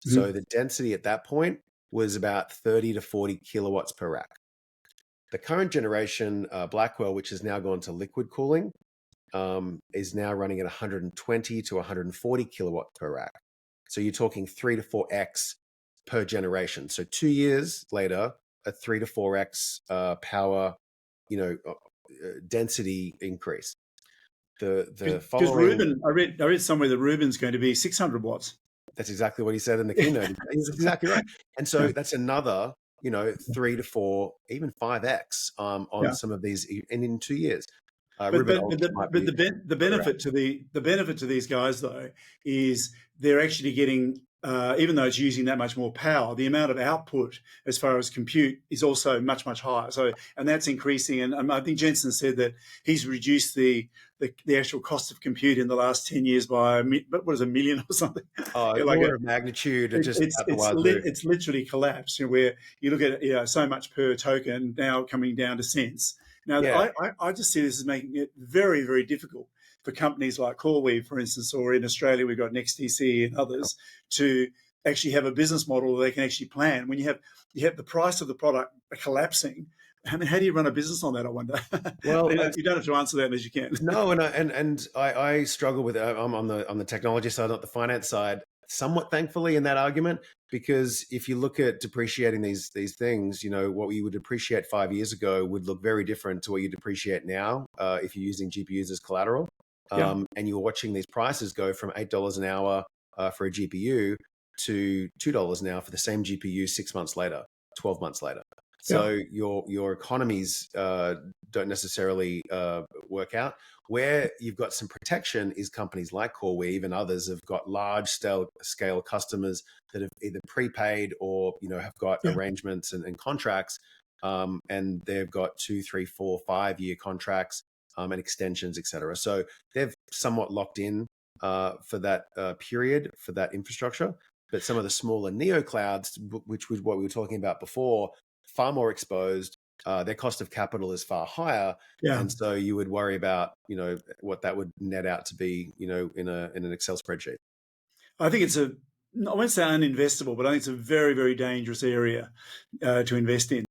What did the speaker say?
So the density at that point was about 30 to 40 kilowatts per rack. The current generation Blackwell, which has now gone to liquid cooling, is now running at 120 to 140 kilowatts per rack. So you're talking 3 to 4x per generation. So 2 years later, a 3 to 4x power, density increase. The Because following, Rubin, I read somewhere that Rubin's going to be 600 watts. that's exactly what he said in the keynote. He's exactly right. And so that's another, 3 to 4, even 5x on some of these, and in 2 years. But Rubin the benefit to these guys though is they're actually getting, even though it's using that much more power, the amount of output as far as compute is also much higher. So, and that's increasing. And I think Jensen said that he's reduced the actual cost of compute in the last 10 years by what is $1 million or something? Order of magnitude. It's literally collapsed. Where you look at so much per token now coming down to cents. Now, I just see this as making it very, very difficult for companies like CoreWeave, for instance, or in Australia, we've got NextDC and others, to actually have a business model that they can actually plan. When you have the price of the product collapsing, I mean, how do you run a business on that, I wonder? Well, you don't have to answer that unless you can. No, and I struggle with it. I'm on the technology side, not the finance side, somewhat thankfully in that argument, because if you look at depreciating these things, what you would depreciate 5 years ago would look very different to what you depreciate now if you're using GPUs as collateral. And you're watching these prices go from $8 an hour for a GPU to $2 an hour for the same GPU 6 months later, 12 months later. So your economies don't necessarily work out. Where you've got some protection is companies like CoreWeave and others have got large scale customers that have either prepaid or have got arrangements and contracts, and they've got 2, 3, 4, 5 year contracts and extensions, etc. So they've somewhat locked in for that period for that infrastructure. But some of the smaller NeoClouds, which was what we were talking about before, far more exposed. Their cost of capital is far higher, and so you would worry about what that would net out to be in an Excel spreadsheet. I think it's I won't say uninvestable, but I think it's a very, very dangerous area to invest in.